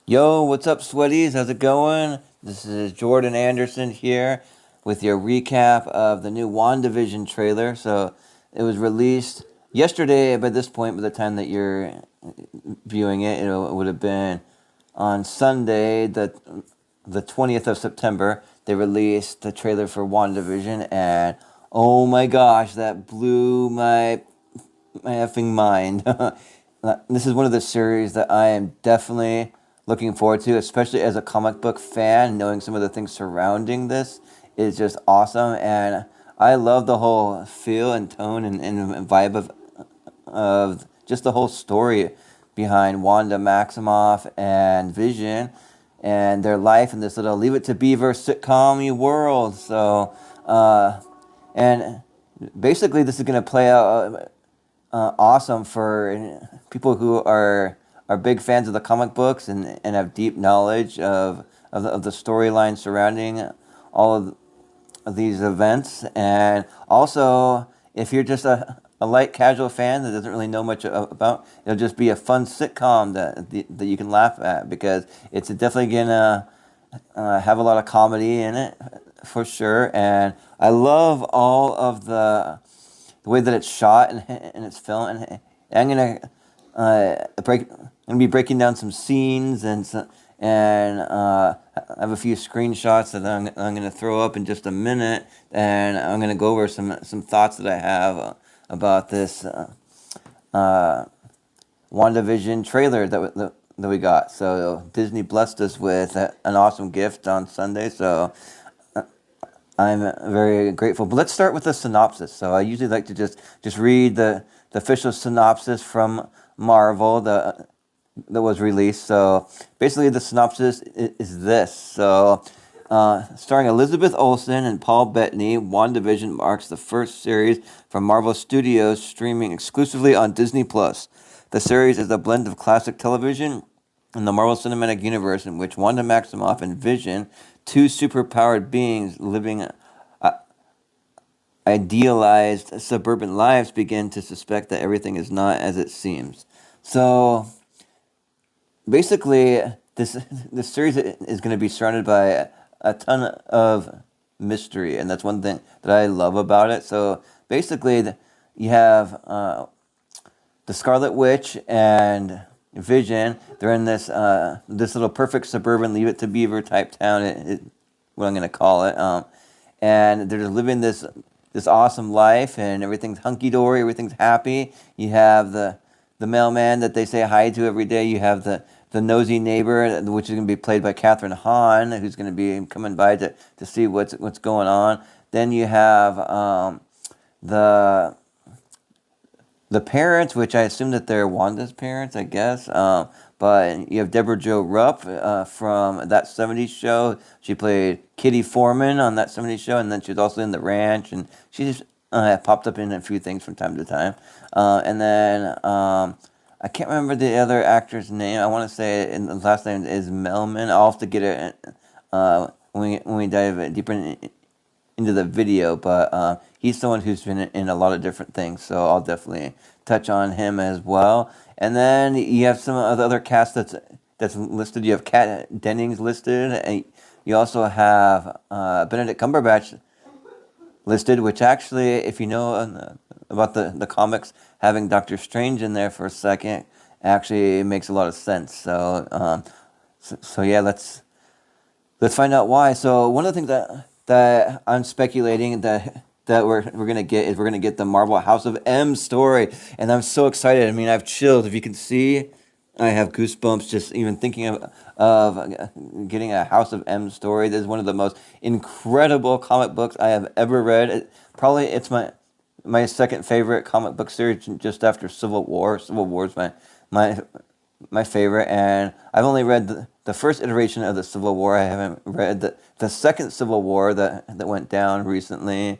Yo, what's up, sweaties? How's it going? This is Jordan Anderson here with your recap of the new Wandavision trailer. So it was released yesterday. By this point, by the time that you're viewing it, it would have been on Sunday, the 20th of September. They released the trailer for WandaVision, and oh my gosh, that blew my effing mind. This is one of the series that I am definitely looking forward to, especially as a comic book fan. Knowing some of the things surrounding this is just awesome, and I love the whole feel and tone and vibe of just the whole story behind Wanda Maximoff and Vision and their life in this little Leave It to Beaver sitcom world. So, and basically, this is going to play out awesome for people who are big fans of the comic books and have deep knowledge of the storyline surrounding all of these events. And also, if you're just a light casual fan that doesn't really know much about, it'll just be a fun sitcom that you can laugh at, because it's definitely gonna have a lot of comedy in it for sure. And I love all of the way that it's shot and it's filmed. And I'm gonna be breaking down some scenes and I have a few screenshots that I'm gonna throw up in just a minute, and I'm gonna go over some thoughts that I have about this WandaVision trailer that we got. So Disney blessed us with an awesome gift on Sunday. So I'm very grateful. But let's start with the synopsis. So I usually like to just read the official synopsis from Marvel that was released. So basically, the synopsis is this. So starring Elizabeth Olsen and Paul Bettany, WandaVision marks the first series from Marvel Studios streaming exclusively on Disney Plus. The series is a blend of classic television in the Marvel Cinematic Universe, in which Wanda Maximoff and Vision, two superpowered beings living idealized suburban lives, begin to suspect that everything is not as it seems. So basically, this series is going to be surrounded by a ton of mystery, and that's one thing that I love about it. So basically, you have the Scarlet Witch and Vision. They're in this little perfect suburban Leave It to Beaver type town. What I'm gonna call it. And they're just living this awesome life, and everything's hunky dory. Everything's happy. You have the mailman that they say hi to every day. You have the nosy neighbor, which is going to be played by Catherine Hahn, who's going to be coming by to see what's going on. Then you have the the parents, which I assume that they're Wanda's parents, I guess. But you have Deborah Jo Rupp from That 70s Show. She played Kitty Foreman on That 70s Show, and then she was also in The Ranch, and she's popped up in a few things from time to time. And then I can't remember the other actor's name. I want to say the last name is Melman. I'll have to get it when we dive deeper into the video, but he's someone who's been in a lot of different things, so I'll definitely touch on him as well. And then you have some of the other cast that's listed. You have Kat Dennings listed, and you also have Benedict Cumberbatch listed, which actually, if you know about the comics, having Doctor Strange in there for a second actually makes a lot of sense. So yeah, let's find out why. So one of the things that I'm speculating that we're gonna get the Marvel House of M story, and I'm so excited. I mean, I have chills. If you can see, I have goosebumps just even thinking of getting a House of M story. This is one of the most incredible comic books I have ever read. It's my second favorite comic book series, just after Civil War. Civil War is my my favorite, and I've only read the first iteration of the Civil War. I haven't read the second Civil War that went down recently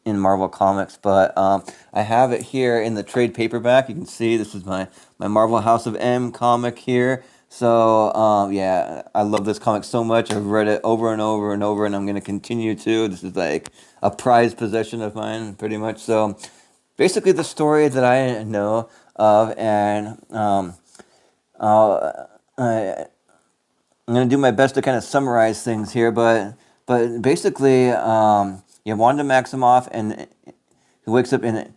in Marvel Comics, but I have it here in the trade paperback. You can see this is my Marvel House of M comic here. So yeah, I love this comic so much. I've read it over and over and over, and I'm going to continue to. This is like a prized possession of mine, pretty much. So basically, the story that I know of, and uh, going to do my best to kind of summarize things here, but basically, you have Wanda Maximoff, and who wakes up in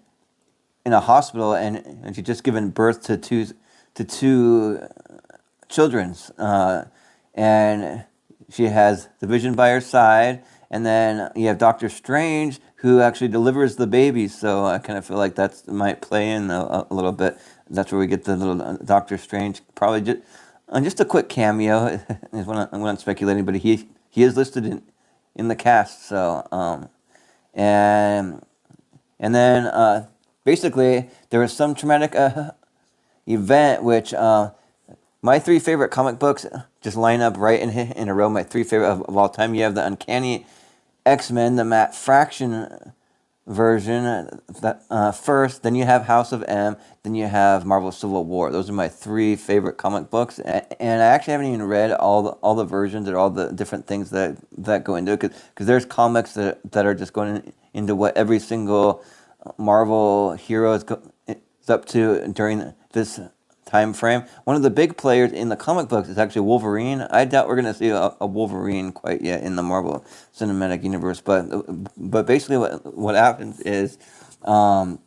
a hospital, and she's just given birth to two children, and she has the Vision by her side, and then you have Doctor Strange who actually delivers the baby. So I kind of feel like that might play in a little bit. That's where we get the little Doctor Strange. Probably just a quick cameo is what I'm not speculating, but he is listed in the cast. So and then basically there was some traumatic event which my three favorite comic books just line up right in a row. My three favorite of all time. You have the Uncanny X-Men, the Matt Fraction version that first. Then you have House of M. Then you have Marvel Civil War. Those are my three favorite comic books. And I actually haven't even read all the versions or all the different things that go into it. Because there's comics that are just going into what every single Marvel hero is up to during this time frame. One of the big players in the comic books is actually Wolverine. I doubt we're going to see a Wolverine quite yet in the Marvel Cinematic Universe, but basically what happens is Wanda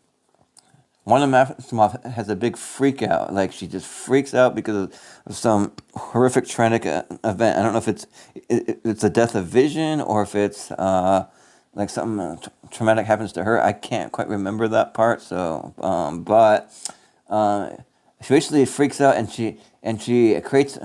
Maximoff has a big freak out. Like, she just freaks out because of some horrific traumatic event. I don't know if it's the death of Vision or if it's like something traumatic happens to her. I can't quite remember that part. So, but she basically freaks out, and she creates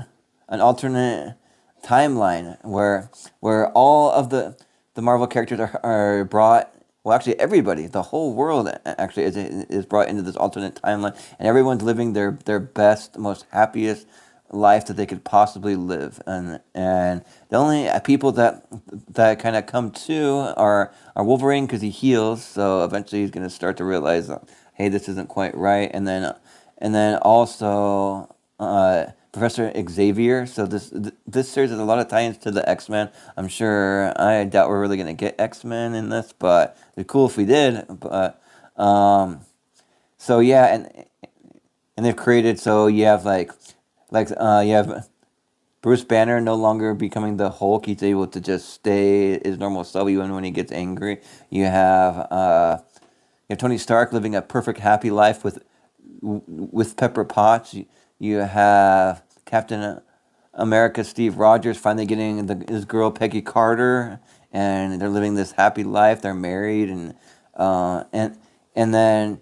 an alternate timeline where all of the Marvel characters are brought. Well, actually, everybody, the whole world, actually is brought into this alternate timeline, and everyone's living their best, most happiest life that they could possibly live. And the only people that kind of come to are Wolverine, because he heals, so eventually he's going to start to realize, hey, this isn't quite right. And then also Professor Xavier. So this series has a lot of tie-ins to the X-Men. I'm sure, I doubt we're really going to get X-Men in this, but it'd be cool if we did. But so yeah, and they've created, so you have you have Bruce Banner no longer becoming the Hulk. He's able to just stay his normal self even when he gets angry. You have Tony Stark living a perfect happy life with Pepper Potts. You have Captain America Steve Rogers finally getting his girl Peggy Carter, and they're living this happy life. They're married, and then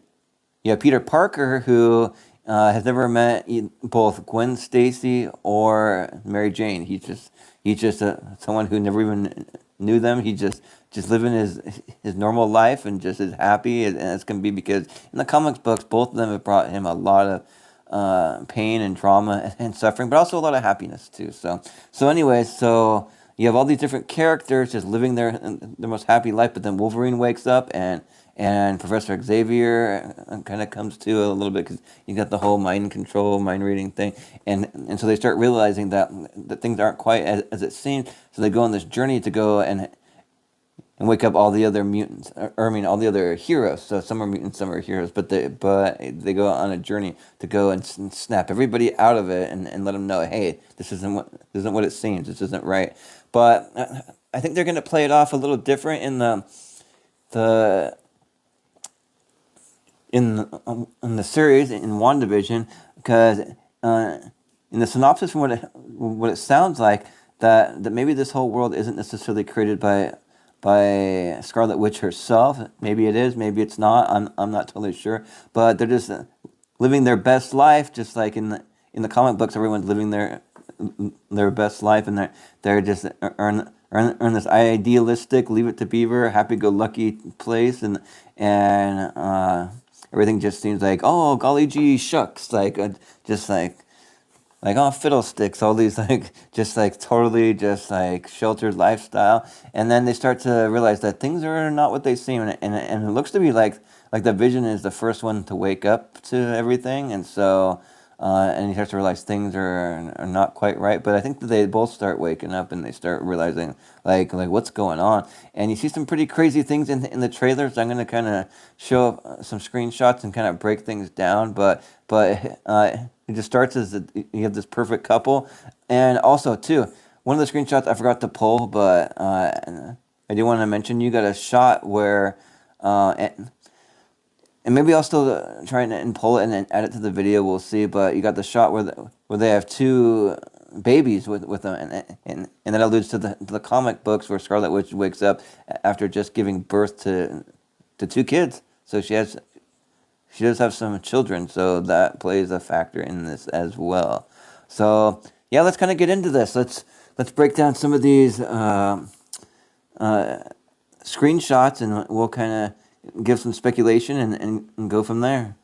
you have Peter Parker, who has never met both Gwen Stacy or Mary Jane. He's just someone who never even knew them. He just living his normal life and just is happy as can be, because in the comics books, both of them have brought him a lot of pain and trauma and suffering, but also a lot of happiness too. So anyways, so you have all these different characters just living their most happy life, but then Wolverine wakes up, and Professor Xavier kind of comes to a little bit, because you got the whole mind control, mind reading thing, and so they start realizing that things aren't quite as it seems. So they go on this journey to go and wake up all the other mutants, or I mean all the other heroes. So some are mutants, some are heroes, but they go on a journey to go and snap everybody out of it, and let them know, hey, this isn't what it seems. This isn't right. But I think they're going to play it off a little different in the series in WandaVision, because in the synopsis, from what it sounds like, that maybe this whole world isn't necessarily created by Scarlet Witch herself. Maybe it is, maybe it's not. I'm not totally sure, but they're just living their best life, just like in the comic books. Everyone's living their best life, and they're just earn this idealistic, Leave It to Beaver, happy-go-lucky place, and everything just seems like, oh, golly gee shucks, just oh, fiddlesticks, all these just totally just sheltered lifestyle. And then they start to realize that things are not what they seem, and it looks to be like the Vision is the first one to wake up to everything, and so and he starts to realize things are not quite right. But I think that they both start waking up, and they start realizing like what's going on. And you see some pretty crazy things in the trailers. I'm going to kind of show some screenshots and kind of break things down, but it just starts as you have this perfect couple, and also too, one of the screenshots I forgot to pull, but I do want to mention you got a shot where, and maybe I'll still try and pull it and then add it to the video. We'll see. But you got the shot where they have two babies with them, and that alludes to the comic books where Scarlet Witch wakes up after just giving birth to two kids. So she does have some children, so that plays a factor in this as well. So yeah, let's kind of get into this. Let's break down some of these screenshots, and we'll kind of give some speculation and go from there.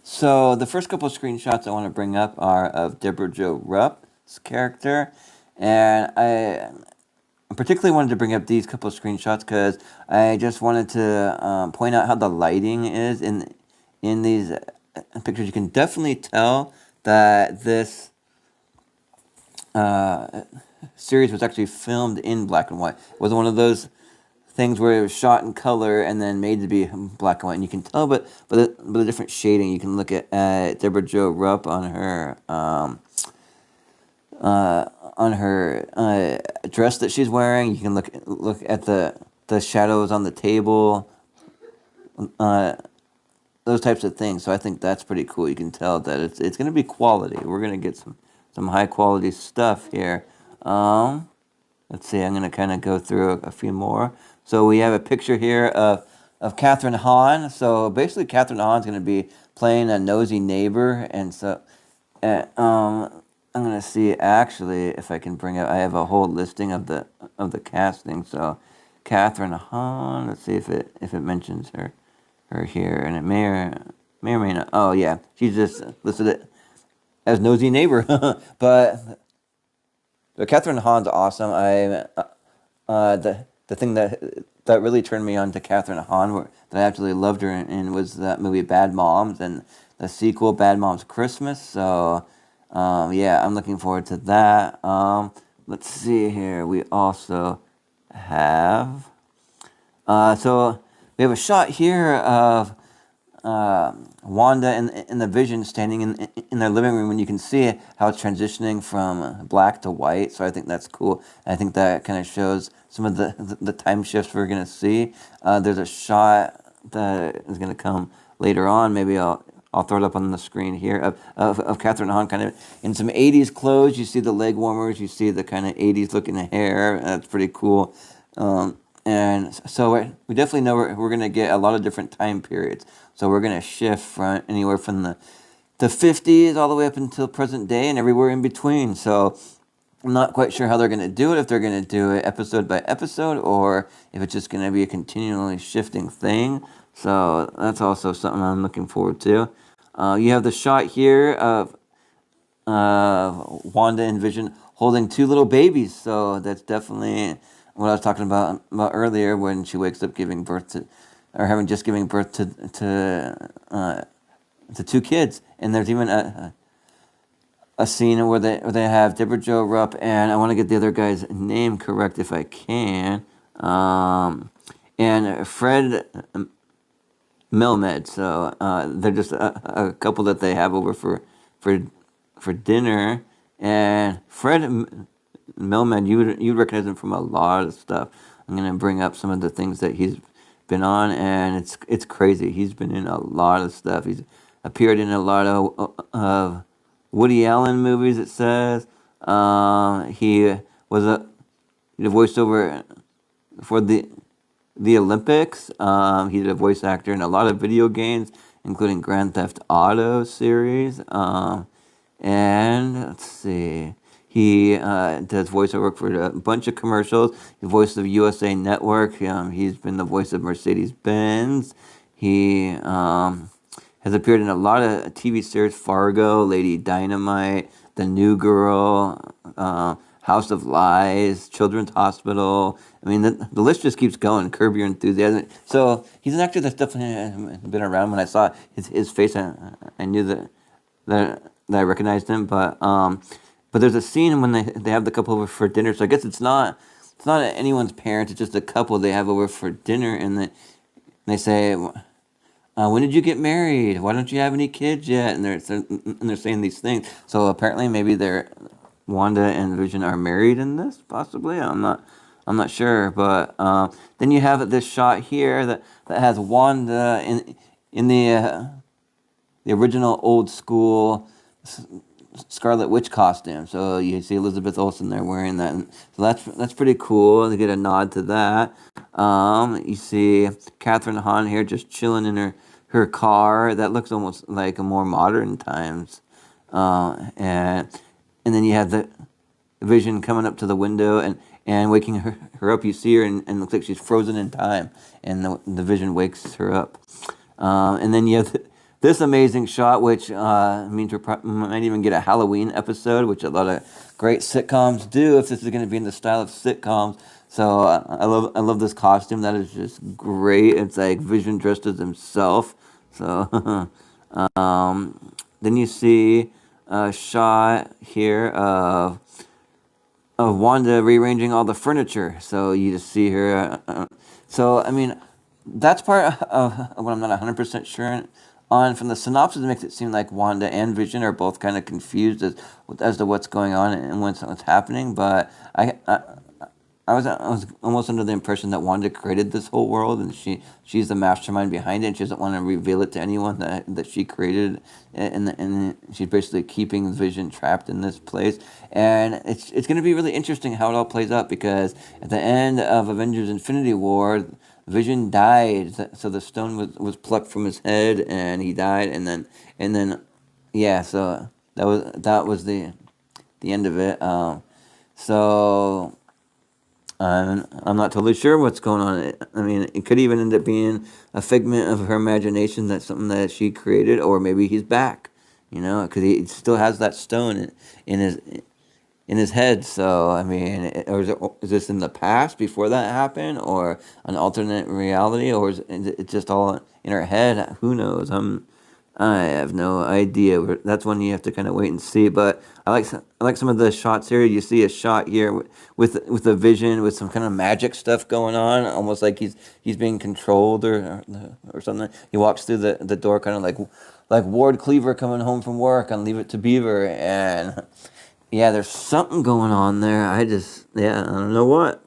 So the first couple of screenshots I want to bring up are of Deborah Jo Rupp's character, and I particularly wanted to bring up these couple of screenshots because I just wanted to point out how the lighting is in these pictures. You can definitely tell that this series was actually filmed in black and white. It wasn't one of those things where it was shot in color and then made to be black and white. And you can tell, but the different shading. You can look at Deborah Jo Rupp on her dress that she's wearing. You can look at the shadows on the table, those types of things. So I think that's pretty cool. You can tell that it's going to be quality. We're going to get some high quality stuff here. Let's see. I'm going to kind of go through a few more. So we have a picture here of Catherine Hahn. So basically, Catherine Hahn's going to be playing a nosy neighbor, and so I'm going to see actually if I can bring up. I have a whole listing of the casting. So Catherine Hahn. Let's see if it mentions her here, and it may or may not. Oh yeah, she's just listed it as nosy neighbor, but Catherine Hahn's awesome. The thing that really turned me on to Catherine Hahn, that I absolutely loved her in was that movie Bad Moms and the sequel Bad Moms Christmas. So yeah, I'm looking forward to that. Let's see here. We also have so we have a shot here of Wanda and the Vision standing in their living room, and you can see how it's transitioning from black to white. So I think that's cool. I think that kind of shows some of the time shifts we're going to see. There's a shot that is going to come later on. Maybe I'll throw it up on the screen here of Catherine Hahn kind of in some 80s clothes. You see the leg warmers. You see the kind of 80s looking hair. That's pretty cool. And so we definitely know we're going to get a lot of different time periods. So we're going to shift from anywhere from the 50s all the way up until present day and everywhere in between. So I'm not quite sure how they're going to do it, if they're going to do it episode by episode or if it's just going to be a continually shifting thing. So that's also something I'm looking forward to. You have the shot here of Wanda and Vision holding two little babies. So that's definitely what I was talking about earlier when she wakes up giving birth to, or having just giving birth to two kids. And there's even a scene where they have Deborah Jo Rupp, and I want to get the other guy's name correct if I can, and Fred Melmed. So they're just a couple that they have over for dinner. And Fred Melmed, you recognize him from a lot of stuff. I'm gonna bring up some of the things that he's been on, and it's crazy. He's been in a lot of stuff. He's appeared in a lot of Woody Allen movies. It says he was a voiceover for the Olympics. He did a voice actor in a lot of video games, including Grand Theft Auto series. And let's see, he does voiceover work for a bunch of commercials. He voiced the USA Network. He's been the voice of Mercedes-Benz. He has appeared in a lot of TV series: Fargo, Lady Dynamite, The New Girl, House of Lies, Children's Hospital. I mean, the list just keeps going. Curb Your Enthusiasm. So he's an actor that's definitely been around. When I saw his face, I knew that I recognized him. But there's a scene when they have the couple over for dinner. So I guess it's not anyone's parents. It's just a couple they have over for dinner, and they say, when did you get married? Why don't you have any kids yet? And they're saying these things. So apparently, maybe Wanda and Vision are married in this. Possibly, I'm not sure. But then you have this shot here that has Wanda in the original old school Scarlet Witch costume. So you see Elizabeth Olsen there wearing that. And so that's pretty cool to get a nod to that. You see Catherine Hahn here just chilling in her car. That looks almost like a more modern times. And then you have the Vision coming up to the window and waking her up. You see her and it looks like she's frozen in time. And the Vision wakes her up. And then you have this amazing shot, which means we might even get a Halloween episode, which a lot of great sitcoms do if this is going to be in the style of sitcoms. So I love this costume. That is just great. It's like Vision dressed as himself. So then you see a shot here of Wanda rearranging all the furniture. So you just see her. So I mean, that's part of what I'm not 100% sure on. From the synopsis, it makes it seem like Wanda and Vision are both kind of confused as to what's going on and what's happening. But I was almost under the impression that Wanda created this whole world and she's the mastermind behind it. And she doesn't want to reveal it to anyone that she created, and she's basically keeping Vision trapped in this place. And it's going to be really interesting how it all plays out, because at the end of Avengers: Infinity War, Vision died, so the stone was plucked from his head and he died, and then yeah, so that was the end of it. So. I'm not totally sure what's going on. I mean, it could even end up being a figment of her imagination. That's something that she created, or maybe he's back. Because he still has that stone in his head. So I mean, or is this in the past before that happened, or an alternate reality, or is it just all in her head? Who knows? I have no idea. That's one you have to kind of wait and see. But I like some of the shots here. You see a shot here with a Vision with some kind of magic stuff going on, almost like he's being controlled or something. He walks through the door, kind of like Ward Cleaver coming home from work on Leave It to Beaver, and yeah, there's something going on there. I don't know what.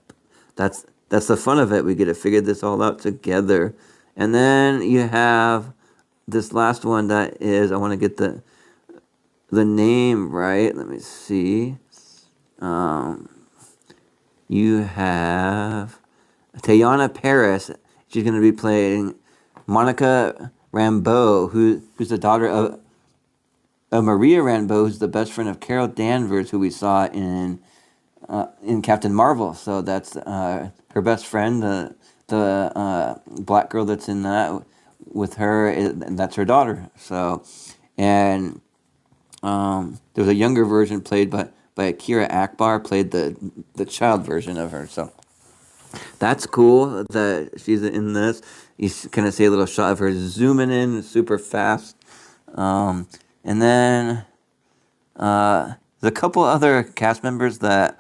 That's the fun of it. We get to figure this all out together, and then you have this last one that is, I want to get the name right. Let me see. Um, you have Teyana Paris. She's going to be playing Monica Rambeau, who's the daughter of Maria Rambeau, who's the best friend of Carol Danvers, who we saw in Captain Marvel. So that's her best friend, the black girl that's in that with her, and that's her daughter. So, and there was a younger version played by Akira Akbar, played the child version of her. So that's cool that she's in this. You kind of see a little shot of her zooming in super fast. And then there's a couple other cast members that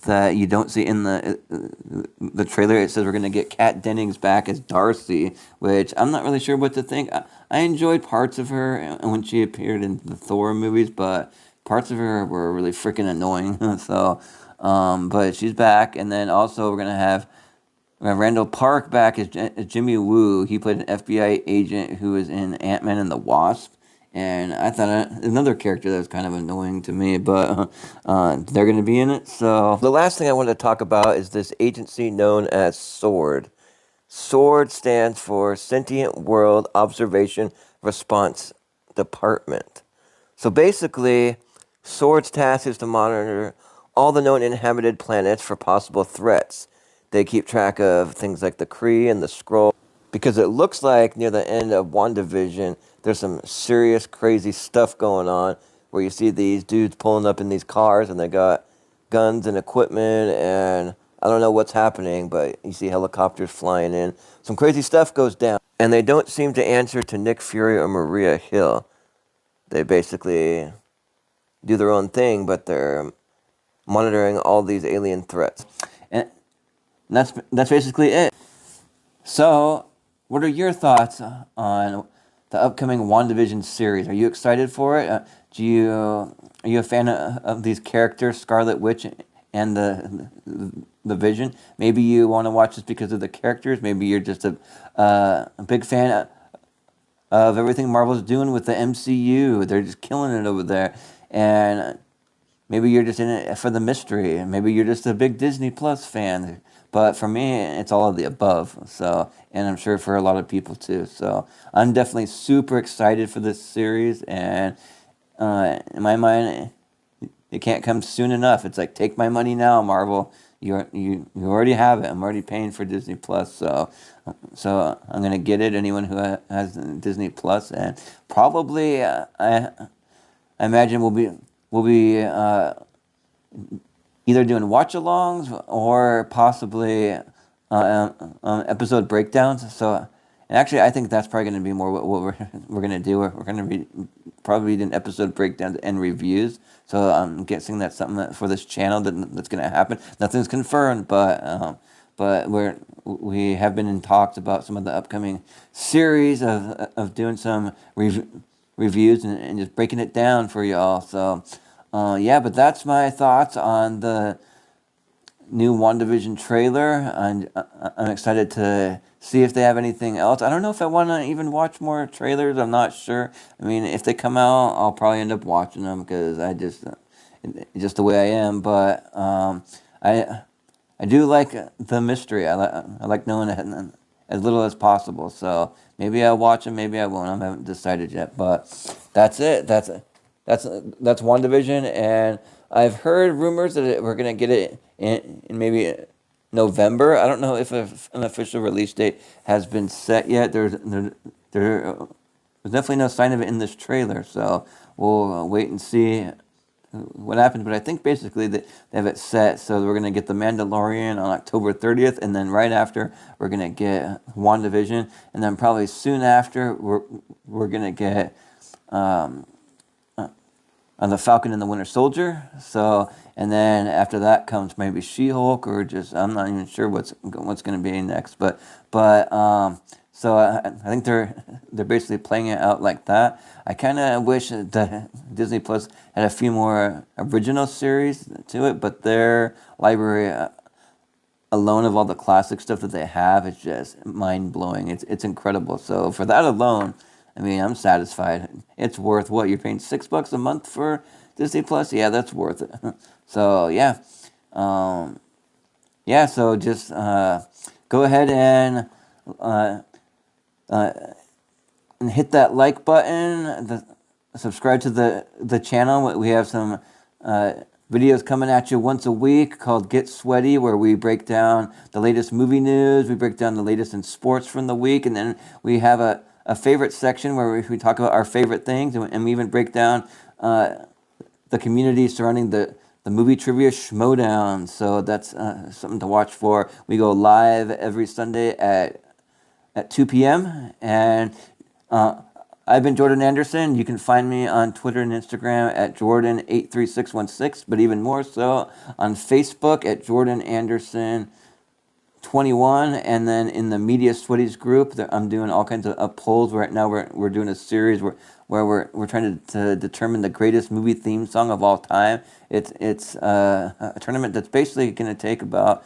you don't see in the trailer. It says we're going to get Kat Dennings back as Darcy, which I'm not really sure what to think. I enjoyed parts of her when she appeared in the Thor movies, but parts of her were really freaking annoying. So, but she's back, and then also we're going to have Randall Park back as Jimmy Woo. He played an FBI agent who was in Ant-Man and the Wasp. And I thought another character that was kind of annoying to me, but they're going to be in it. So the last thing I wanted to talk about is this agency known as SWORD. SWORD stands for Sentient World Observation Response Department. So basically, SWORD's task is to monitor all the known inhabited planets for possible threats. They keep track of things like the Kree and the Skrull, because it looks like near the end of WandaVision, there's some serious crazy stuff going on where you see these dudes pulling up in these cars and they got guns and equipment, and I don't know what's happening, but you see helicopters flying in. Some crazy stuff goes down, and they don't seem to answer to Nick Fury or Maria Hill. They basically do their own thing, but they're monitoring all these alien threats. And that's basically it. So what are your thoughts on the upcoming WandaVision series? Are you excited for it? Are you a fan of these characters, Scarlet Witch and the Vision? Maybe you want to watch this because of the characters. Maybe you're just a big fan of everything Marvel's doing with the MCU. They're just killing it over there, and maybe you're just in it for the mystery. Maybe you're just a big Disney Plus fan. But for me, it's all of the above. So, and I'm sure for a lot of people too. So, I'm definitely super excited for this series. And in my mind, it can't come soon enough. It's like, take my money now, Marvel. You already have it. I'm already paying for Disney Plus. So I'm gonna get it. Anyone who has Disney Plus, and probably I imagine we'll be either doing watch-alongs or possibly episode breakdowns. So, and actually, I think that's probably going to be more what we're going to do. We're going to be probably doing episode breakdowns and reviews. So I'm guessing that's something that for this channel that's going to happen. Nothing's confirmed, but we have been in talks about some of the upcoming series of doing some reviews and just breaking it down for y'all. So. Yeah, but that's my thoughts on the new WandaVision trailer. And I'm excited to see if they have anything else. I don't know if I want to even watch more trailers. I'm not sure. I mean, if they come out, I'll probably end up watching them because just the way I am. But I do like the mystery. I like knowing as little as possible. So maybe I'll watch them, maybe I won't. I haven't decided yet. But that's it. That's WandaVision, and I've heard rumors that we're gonna get it in maybe November. I don't know if an official release date has been set yet. There's definitely no sign of it in this trailer, so we'll wait and see what happens. But I think basically they have it set, so we're gonna get the Mandalorian on October 30th, and then right after we're gonna get WandaVision, and then probably soon after we're gonna get. On the Falcon and the Winter Soldier. So, and then after that comes maybe She-Hulk, or just I'm not even sure what's going to be next. So I think they're basically playing it out like that. I kind of wish that Disney Plus had a few more original series to it, but their library alone of all the classic stuff that they have is just mind blowing. It's incredible. So for that alone, I mean, I'm satisfied. It's worth what? You're paying $6 a month for Disney Plus? Yeah, that's worth it. So yeah, So just go ahead and hit that like button. Subscribe to the channel. We have some videos coming at you once a week called Get Sweaty, where we break down the latest movie news. We break down the latest in sports from the week, and then we have a favorite section where we talk about our favorite things, and we even break down the community surrounding the movie trivia schmodown. So that's something to watch for. We go live every Sunday at 2 p.m. And I've been Jordan Anderson. You can find me on Twitter and Instagram at Jordan83616, but even more so on Facebook at Jordan Anderson 21, and then in the Media Sweaties group, I'm doing all kinds of polls. Right now, we're doing a series where we're trying to determine the greatest movie theme song of all time. It's a tournament that's basically going to take about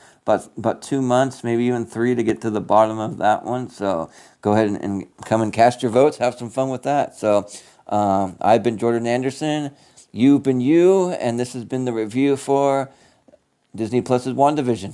2 months, maybe even 3, to get to the bottom of that one. So go ahead and come and cast your votes. Have some fun with that. So I've been Jordan Anderson. You've been you, and this has been the review for Disney Plus's WandaVision.